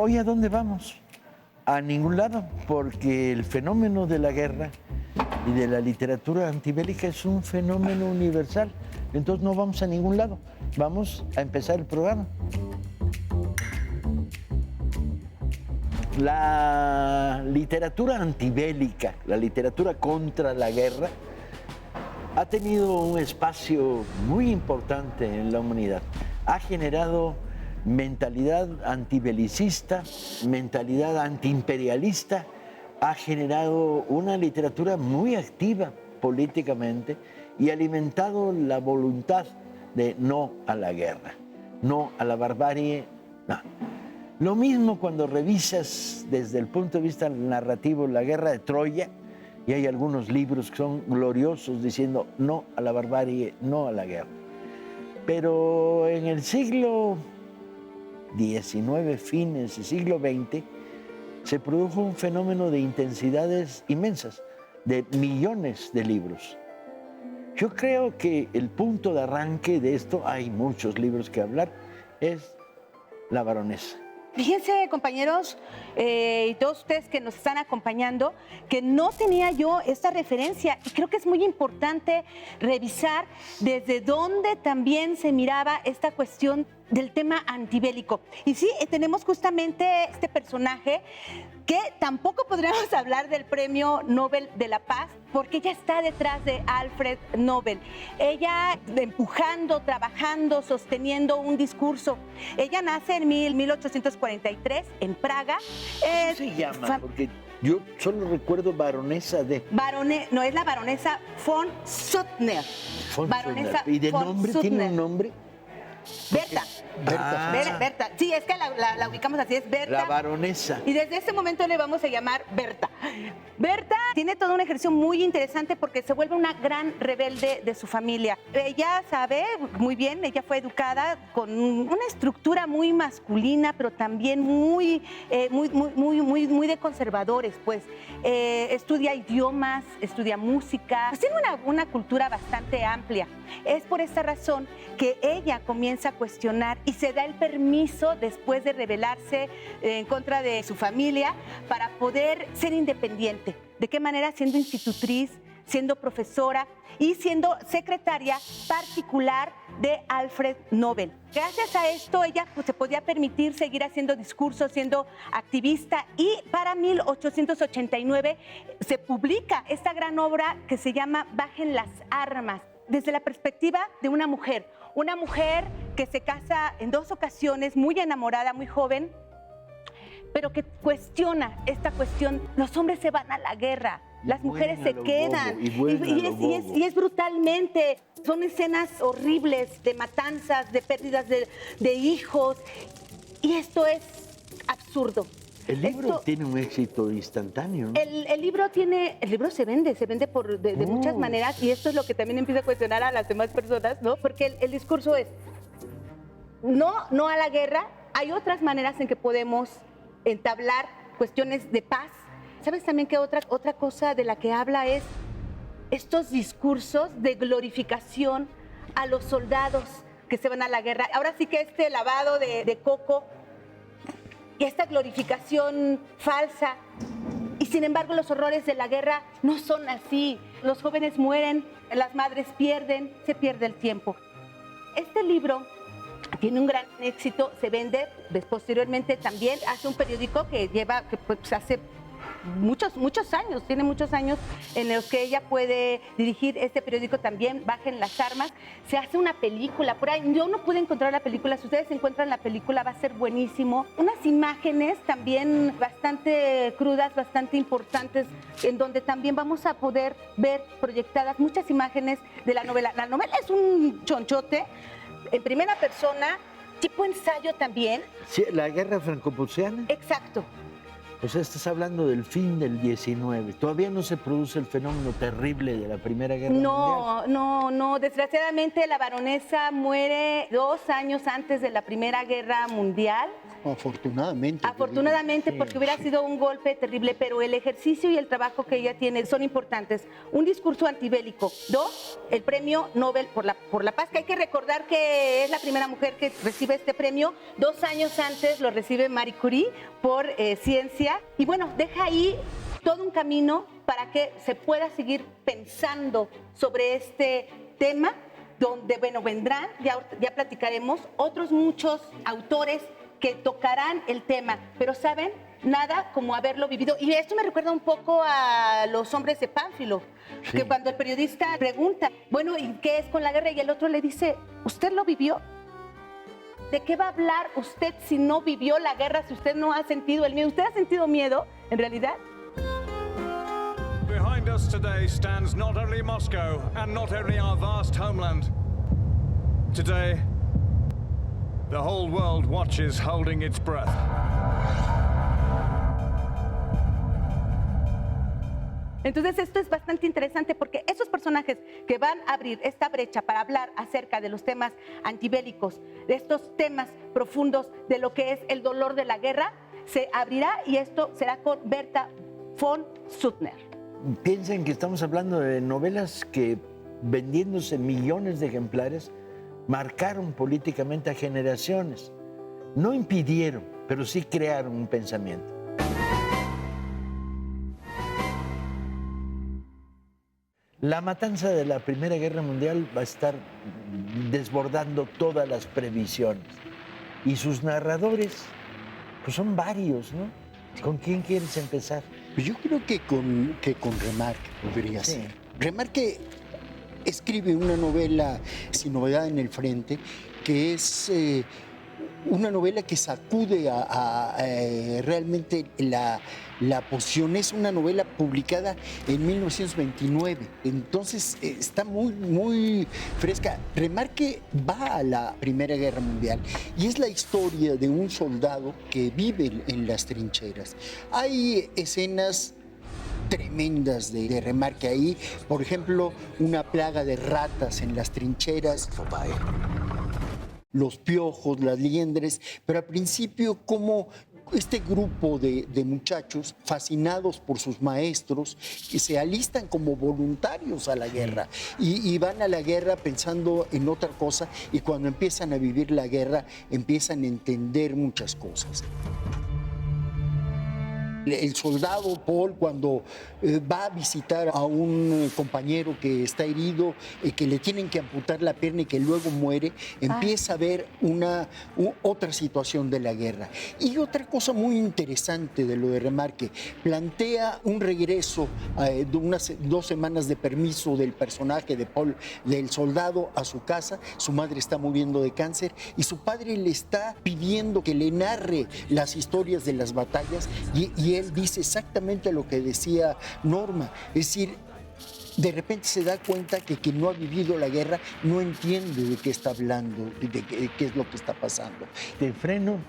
¿Hoy a dónde vamos? A ningún lado, porque el fenómeno de la guerra y de la literatura antibélica es un fenómeno universal. Entonces no vamos a ningún lado. Vamos a empezar el programa. La literatura antibélica, la literatura contra la guerra, ha tenido un espacio muy importante en la humanidad. Ha generado mentalidad antibelicista, mentalidad antiimperialista, ha generado una literatura muy activa políticamente y ha alimentado la voluntad de no a la guerra, no a la barbarie, no. Lo mismo cuando revisas desde el punto de vista narrativo la guerra de Troya, y hay algunos libros que son gloriosos diciendo no a la barbarie, no a la guerra. Pero en el siglo XIX, fines del siglo XX, se produjo un fenómeno de intensidades inmensas, de millones de libros. Yo creo que el punto de arranque de esto, hay muchos libros que hablar, es La Baronesa. Fíjense, compañeros, y todos ustedes que nos están acompañando, que no tenía yo esta referencia y creo que es muy importante revisar desde dónde también se miraba esta cuestión del tema antibélico. Y sí, tenemos justamente este personaje que tampoco podríamos hablar del Premio Nobel de la Paz porque ella está detrás de Alfred Nobel. Ella empujando, trabajando, sosteniendo un discurso. Ella nace en 1843 en Praga. ¿Cómo se llama? Porque yo solo recuerdo baronesa de... No, es la baronesa von Suttner. Baronesa ¿y de von nombre? Suttner. ¿Tiene un nombre? Berta. Berta. Sí, es que la ubicamos así, es Berta. La baronesa. Y desde este momento le vamos a llamar Berta. Berta tiene todo un ejercicio muy interesante porque se vuelve una gran rebelde de su familia. Ella sabe muy bien, ella fue educada con una estructura muy masculina, pero también muy de conservadores, pues. Estudia idiomas, estudia música, pues tiene una cultura bastante amplia. Es por esta razón que ella comienza a cuestionar y se da el permiso después de rebelarse en contra de su familia para poder ser independiente. ¿De qué manera? Siendo institutriz, siendo profesora y siendo secretaria particular de Alfred Nobel. Gracias a esto ella pues, se podía permitir seguir haciendo discursos, siendo activista y para 1889 se publica esta gran obra que se llama Bajen las armas, desde la perspectiva de una mujer que se casa en 2 ocasiones, muy enamorada, muy joven, pero que cuestiona esta cuestión. Los hombres se van a la guerra, las mujeres se quedan. Y es brutalmente. Son escenas horribles de matanzas, de pérdidas de hijos. Y esto es absurdo. El libro tiene un éxito instantáneo, ¿no? El libro se vende de muchas maneras y esto es lo que también empieza a cuestionar a las demás personas, ¿no? Porque el discurso es no a la guerra. Hay otras maneras en que podemos entablar cuestiones de paz. ¿Sabes también que otra cosa de la que habla es estos discursos de glorificación a los soldados que se van a la guerra? Ahora sí que este lavado de coco y esta glorificación falsa. Y sin embargo los horrores de la guerra no son así. Los jóvenes mueren, las madres pierden, se pierde el tiempo. Este libro tiene un gran éxito, se vende, posteriormente también hace un periódico que pues, hace muchos años, tiene muchos años en los que ella puede dirigir este periódico también, Bajen las armas. Se hace una película, por ahí yo no pude encontrar la película, si ustedes encuentran la película va a ser buenísimo. Unas imágenes también bastante crudas, bastante importantes, en donde también vamos a poder ver proyectadas muchas imágenes de la novela. La novela es un chonchote, en primera persona, tipo ensayo también. Sí, la guerra franco-prusiana. Exacto. O sea, estás hablando del fin del 19. Todavía no se produce el fenómeno terrible de la Primera Guerra Mundial. No. Desgraciadamente, la baronesa muere 2 años antes de la Primera Guerra Mundial. Afortunadamente. Afortunadamente, porque hubiera sido un golpe terrible, pero el ejercicio y el trabajo que ella tiene son importantes. Un discurso antibélico. 2, el premio Nobel por la paz, que hay que recordar que es la primera mujer que recibe este premio. 2 años antes lo recibe Marie Curie por ciencia. Y bueno, deja ahí todo un camino para que se pueda seguir pensando sobre este tema, donde, bueno, vendrán, ya platicaremos, otros muchos autores que tocarán el tema, pero ¿saben? Nada como haberlo vivido. Y esto me recuerda un poco a Los hombres de Pánfilo, Sí. que cuando el periodista pregunta, bueno, ¿y qué es con la guerra? Y el otro le dice, ¿usted lo vivió? ¿De qué va a hablar usted si no vivió la guerra, si usted no ha sentido el miedo? ¿Usted ha sentido miedo, en realidad? Behind us today stands not only Moscow and not only our vast homeland. Today, the whole world watches holding its breath. Entonces esto es bastante interesante porque esos personajes que van a abrir esta brecha para hablar acerca de los temas antibélicos, de estos temas profundos de lo que es el dolor de la guerra, se abrirá y esto será con Berta von Suttner. Piensen que estamos hablando de novelas que, vendiéndose millones de ejemplares, marcaron políticamente a generaciones. No impidieron, pero sí crearon un pensamiento. La matanza de la Primera Guerra Mundial va a estar desbordando todas las previsiones. Y sus narradores, pues son varios, ¿no? ¿Con quién quieres empezar? Yo creo que con Remarque podría Sí. ser. Remarque escribe una novela Sin novedad en el frente, que es una novela que sacude realmente la posición. Es una novela publicada en 1929, entonces está muy fresca. Remarque va a la Primera Guerra Mundial y es la historia de un soldado que vive en las trincheras. Hay escenas tremendas de Remarque ahí, por ejemplo, una plaga de ratas en las trincheras, los piojos, las liendres, pero al principio como este grupo de muchachos fascinados por sus maestros que se alistan como voluntarios a la guerra y van a la guerra pensando en otra cosa, y cuando empiezan a vivir la guerra empiezan a entender muchas cosas. El soldado Paul, cuando va a visitar a un compañero que está herido, que le tienen que amputar la pierna y que luego muere, empieza a ver otra situación de la guerra. Y otra cosa muy interesante de lo de Remarque, plantea un regreso de unas 2 semanas de permiso del personaje de Paul, del soldado, a su casa. Su madre está muriendo de cáncer y su padre le está pidiendo que le narre las historias de las batallas, y él dice exactamente lo que decía Norma, es decir, de repente se da cuenta que quien no ha vivido la guerra no entiende de qué está hablando, de qué es lo que está pasando. Te freno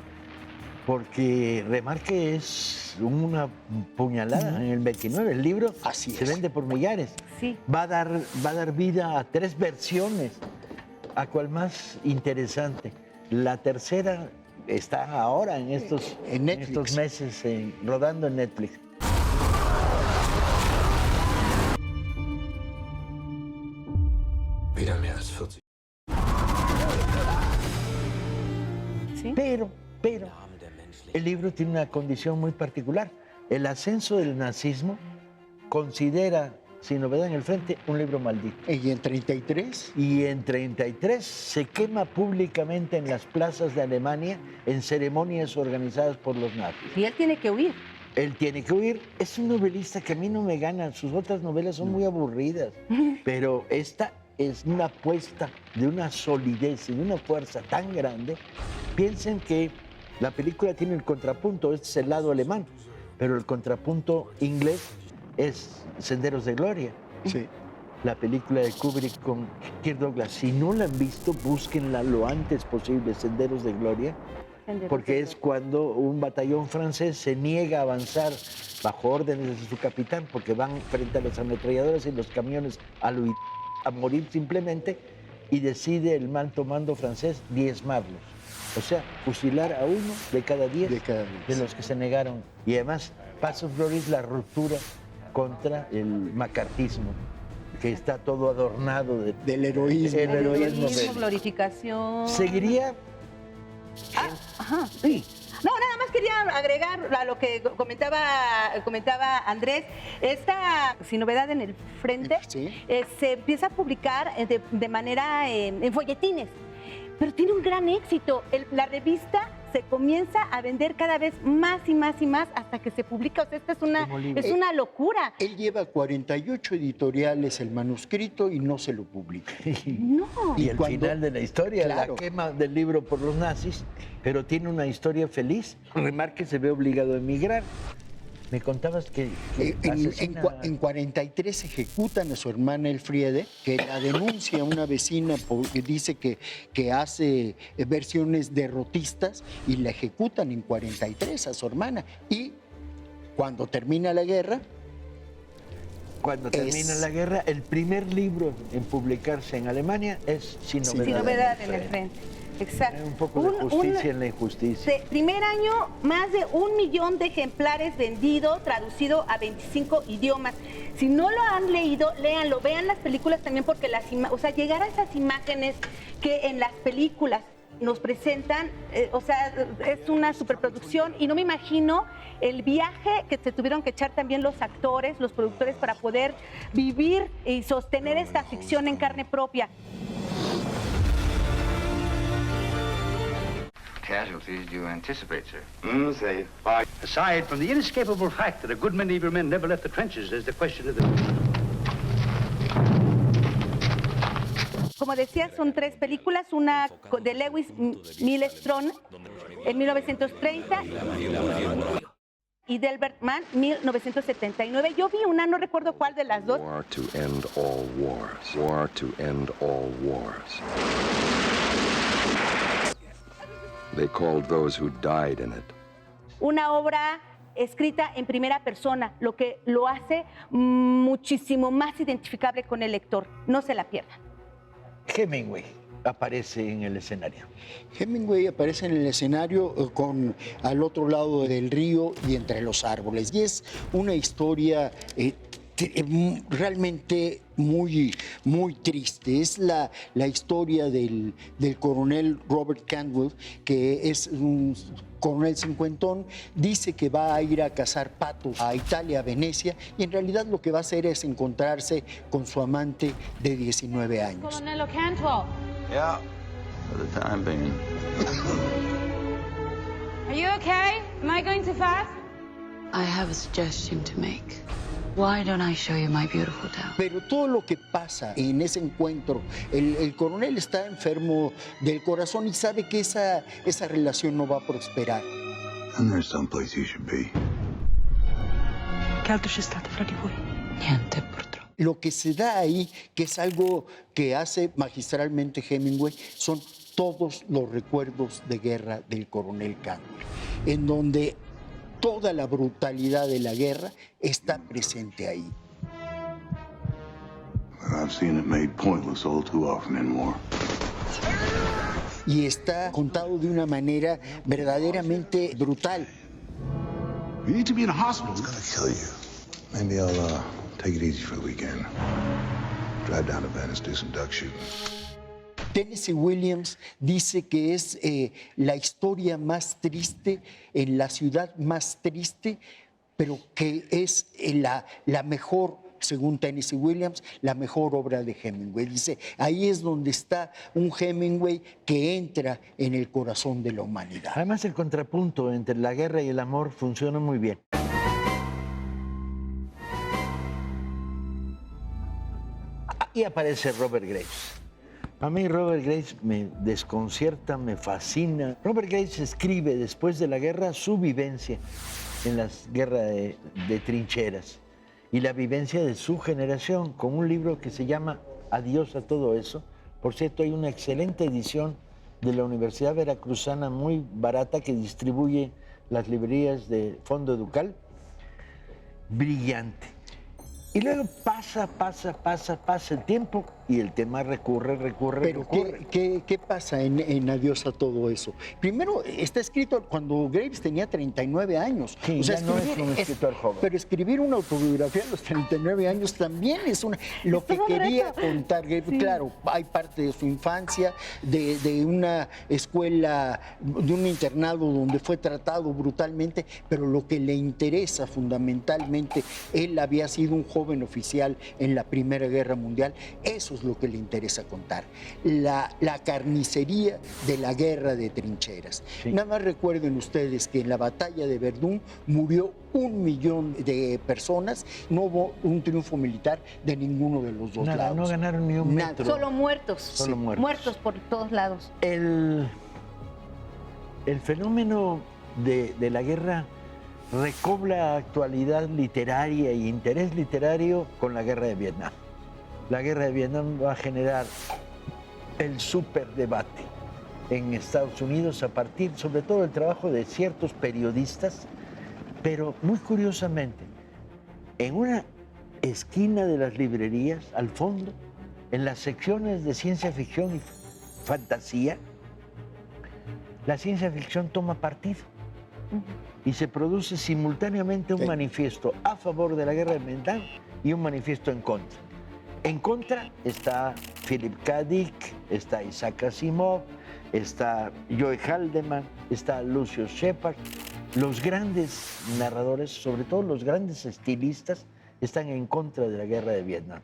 porque Remarque es una puñalada en el 29. El libro Así se es. vende por millares. Sí. Va a dar vida a 3 versiones, a cual más interesante. La tercera está ahora en estos meses rodando en Netflix. ¿Sí? Pero, el libro tiene una condición muy particular. El ascenso del nazismo considera Sin novedad en el frente un libro maldito. ¿Y en 33? Y en 33 se quema públicamente en las plazas de Alemania en ceremonias organizadas por los nazis. Y él tiene que huir. Él tiene que huir. Es un novelista que a mí no me gana. Sus otras novelas son muy aburridas. Pero esta es una apuesta de una solidez y de una fuerza tan grande. Piensen que la película tiene el contrapunto. Este es el lado alemán. Pero el contrapunto inglés es Senderos de Gloria. Sí. La película de Kubrick con Kirk Douglas. Si no la han visto, búsquenla lo antes posible, Senderos de Gloria. porque es cuando un batallón francés se niega a avanzar bajo órdenes de su capitán, porque van frente a los ametralladoras y los camiones a morir simplemente, y decide el alto mando francés diezmarlos. O sea, fusilar a uno de cada 10 de los que se negaron. Y además, Path of Glory es la ruptura contra el macartismo, que está todo adornado del heroísmo. El heroísmo, glorificación. Seguiría. Ajá. Sí. No, nada más quería agregar a lo que comentaba Andrés. Esta Sin Novedad en el Frente Sí. Se empieza a publicar de manera en folletines, pero tiene un gran éxito. La revista se comienza a vender cada vez más y más y más hasta que se publica. O sea, esta es una locura. Él lleva 48 editoriales el manuscrito y no se lo publica. No. Y el final de la historia, Claro. la quema del libro por los nazis, pero tiene una historia feliz. Remarque, se ve obligado a emigrar. Me contabas que En 43 ejecutan a su hermana Elfriede, que la denuncia una vecina porque dice que hace versiones derrotistas, y la ejecutan en 43 a su hermana. Y cuando termina la guerra... la guerra, el primer libro en publicarse en Alemania es Sin Novedad, Sin Novedad en el Frente. Exacto. Un poco de justicia en la injusticia. Primer año, más de 1 millón de ejemplares vendidos, traducido a 25 idiomas. Si no lo han leído, léanlo, vean las películas también, porque llegar a esas imágenes que en las películas nos presentan, es una superproducción, y no me imagino el viaje que se tuvieron que echar también los actores, los productores, para poder vivir y sostener esta ficción en carne propia. Casualties do you anticipate, sir? Say 5. Aside from the inescapable fact that a good many of your men never left the trenches, there's the question of the... Como decía, son 3 películas, una de Lewis Milestone en 1930 y Delbert Mann, 1979. Yo vi una, no recuerdo cuál de las dos. War to end all wars. War to end all wars. They called those who died in it. Una obra escrita en primera persona, lo que lo hace muchísimo más identificable con el lector. No se la pierdan. Hemingway aparece en el escenario. Hemingway aparece en el escenario con Al otro lado del río y Entre los árboles. Y es una historia realmente muy, muy triste. Es la historia del coronel Robert Cantwell, que es un coronel cincuentón. Dice que va a ir a cazar patos a Italia, a Venecia, y en realidad lo que va a hacer es encontrarse con su amante de 19 años. Colonel Cantwell. Yeah, for the time being. Are you okay? Am I going too fast? I have a suggestion to make. Why don't I show you my beautiful town? Pero todo lo que pasa en ese encuentro, el coronel está enfermo del corazón y sabe que esa relación no va a prosperar. And there's someplace you should be. Che altro c'è stato fra di voi? Niente, purtroppo. Lo que se da ahí, que es algo que hace magistralmente Hemingway, son todos los recuerdos de guerra del coronel Cantwell, en donde toda la brutalidad de la guerra está presente ahí. I've seen it made pointless all too often in war. Y está contado de una manera verdaderamente brutal. You need to be in a hospital. It's gonna kill you. Maybe I'll take it easy for the weekend. Drive down to Venice, do some duck shooting. Tennessee Williams dice que es la historia más triste en la ciudad más triste, pero que es la mejor, según Tennessee Williams, la mejor obra de Hemingway. Dice, ahí es donde está un Hemingway que entra en el corazón de la humanidad. Además, el contrapunto entre la guerra y el amor funciona muy bien. Y aparece Robert Graves. A mí Robert Graves me desconcierta, me fascina. Robert Graves escribe después de la guerra su vivencia en las guerras de trincheras y la vivencia de su generación con un libro que se llama Adiós a todo eso. Por cierto, hay una excelente edición de la Universidad Veracruzana, muy barata, que distribuye las librerías de Fondo Educal. Brillante. Y luego pasa el tiempo y el tema recurre. Pero ¿qué pasa en Adiós a todo eso? Primero, está escrito cuando Graves tenía 39 años. Sí, ya no es un escritor joven. Pero escribir una autobiografía a los 39 años también es lo que quería contar Graves. Sí. Claro, hay parte de su infancia, de una escuela, de un internado donde fue tratado brutalmente, pero lo que le interesa fundamentalmente, él había sido un joven oficial en la Primera Guerra Mundial, eso es lo que le interesa contar, la carnicería de la guerra de trincheras. Sí. Nada más recuerden ustedes que en la batalla de Verdún murió 1 millón de personas, no hubo un triunfo militar de ninguno de los dos lados. No ganaron ni un metro. Solo muertos. Solo muertos. Muertos por todos lados. El fenómeno de la guerra recobra actualidad literaria y interés literario con la guerra de Vietnam. La guerra de Vietnam va a generar el superdebate en Estados Unidos a partir, sobre todo, del trabajo de ciertos periodistas, pero muy curiosamente, en una esquina de las librerías, al fondo, en las secciones de ciencia ficción y fantasía, la ciencia ficción toma partido. Y se produce simultáneamente un manifiesto a favor de la guerra de Vietnam y un manifiesto en contra. En contra está Philip K. Dick, está Isaac Asimov, está Joe Haldeman, está Lucius Shepard. Los grandes narradores, sobre todo los grandes estilistas, están en contra de la guerra de Vietnam.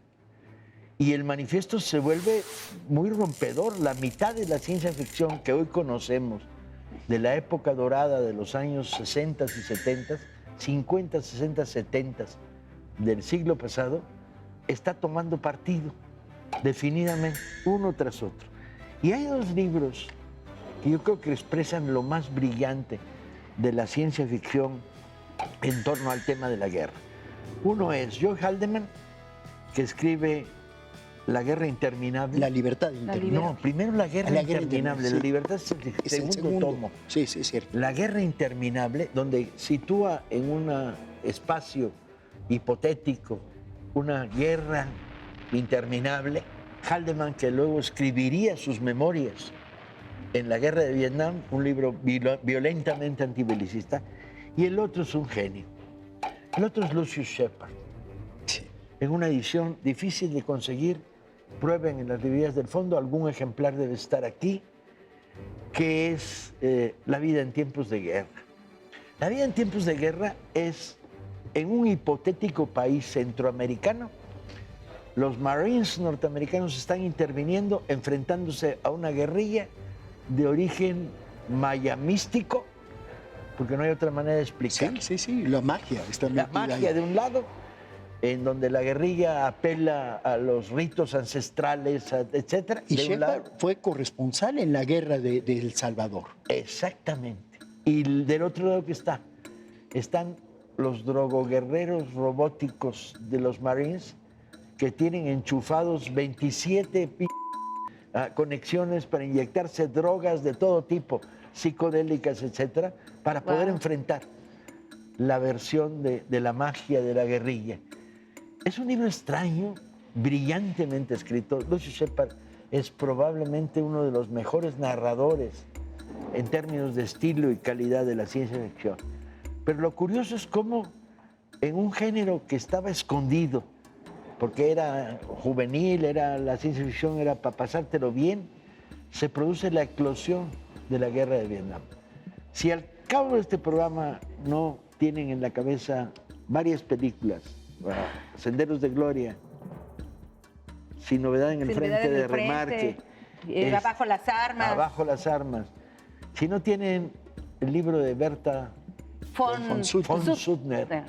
Y el manifiesto se vuelve muy rompedor. La mitad de la ciencia ficción que hoy conocemos, de la época dorada de los años 60 y 70, 50, 60, 70 del siglo pasado, está tomando partido definidamente uno tras otro. Y hay dos libros que yo creo que expresan lo más brillante de la ciencia ficción en torno al tema de la guerra. Uno es Joe Haldeman, que escribe La guerra interminable. La libertad interminable. No, primero La guerra interminable. Sí. La libertad es el segundo tomo. Sí, sí, es cierto. La guerra interminable, donde sitúa en un espacio hipotético una guerra interminable. Haldeman, que luego escribiría sus memorias en la guerra de Vietnam, un libro violentamente antibelicista, y el otro es un genio. El otro es Lucius Shepard. Sí. En una edición difícil de conseguir, prueben en las librerías del fondo, algún ejemplar debe estar aquí, que es La vida en tiempos de guerra. La vida en tiempos de guerra es en un hipotético país centroamericano. Los Marines norteamericanos están interviniendo, enfrentándose a una guerrilla de origen maya místico, porque no hay otra manera de explicar. Sí, la magia está metida. La magia de un lado, en donde la guerrilla apela a los ritos ancestrales, etc. Y Shepard fue corresponsal en la guerra de El Salvador. Exactamente. Y del otro lado que están los drogoguerreros robóticos de los Marines, que tienen enchufados 27 conexiones para inyectarse drogas de todo tipo, psicodélicas, etcétera, para poder enfrentar la versión de la magia de la guerrilla. Es un libro extraño, brillantemente escrito. Lucius Shepard es probablemente uno de los mejores narradores en términos de estilo y calidad de la ciencia ficción. Pero lo curioso es cómo en un género que estaba escondido, porque era juvenil, la ciencia ficción era para pasártelo bien, se produce la eclosión de la guerra de Vietnam. Si al cabo de este programa no tienen en la cabeza varias películas, Senderos de Gloria, Sin novedad en el frente de Remarque, Abajo las armas. Abajo las armas. Si no tienen el libro de Berta von Suttner,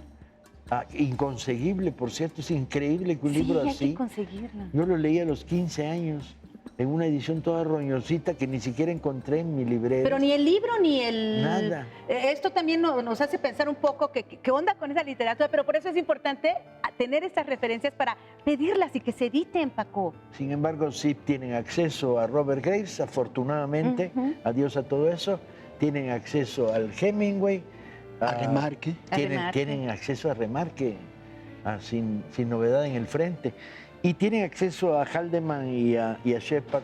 inconseguible, por cierto, es increíble que un libro así. Hay que conseguirlo. Yo lo leí a los 15 años en una edición toda roñosita que ni siquiera encontré en mi librería. Pero ni el libro ni el... Nada. Esto también nos hace pensar un poco qué onda con esa literatura, pero por eso es importante tener estas referencias para pedirlas y que se editen, Paco. Sin embargo, sí tienen acceso a Robert Graves, afortunadamente, adiós a todo eso. Tienen acceso al Hemingway. A Remarque. Tienen acceso a Remarque, sin novedad en el frente. Y tienen acceso a Haldeman y a Shepard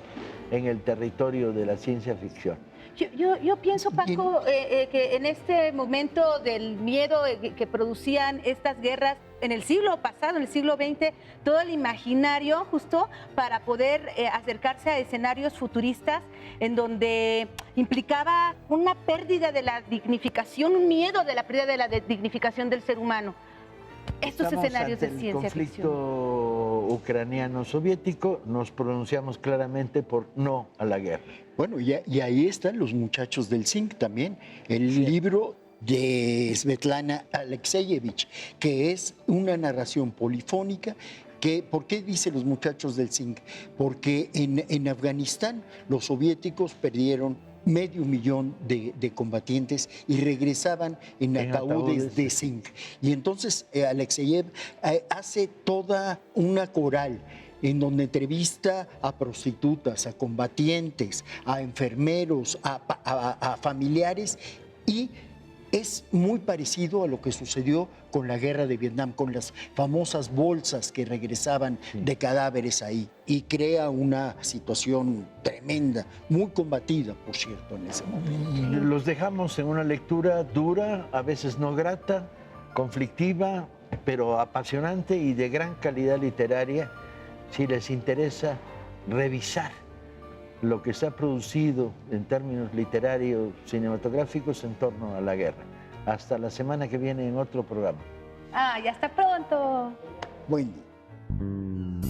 en el territorio de la ciencia ficción. Yo pienso, Paco, que en este momento del miedo que producían estas guerras en el siglo pasado, en el siglo XX, todo el imaginario justo para poder acercarse a escenarios futuristas en donde implicaba una pérdida de la dignificación, un miedo de la pérdida de la dignificación del ser humano. Estos escenarios de ciencia ficción. El conflicto ucraniano-soviético, nos pronunciamos claramente por no a la guerra. Bueno, y ahí están los muchachos del zinc también. El libro de Svetlana Alexievich, que es una narración polifónica. ¿Por qué dice los muchachos del zinc? Porque en Afganistán los soviéticos perdieron 500,000 de combatientes y regresaban en ataúdes de zinc. Y entonces Alexeyev hace toda una coral en donde entrevista a prostitutas, a combatientes, a enfermeros, a familiares, y es muy parecido a lo que sucedió con la guerra de Vietnam, con las famosas bolsas que regresaban de cadáveres ahí, y crea una situación tremenda, muy combatida, por cierto, en ese momento. Los dejamos en una lectura dura, a veces no grata, conflictiva, pero apasionante y de gran calidad literaria, si les interesa revisar lo que se ha producido en términos literarios, cinematográficos en torno a la guerra. Hasta la semana que viene en otro programa. ¡Ay, hasta pronto! Buen día.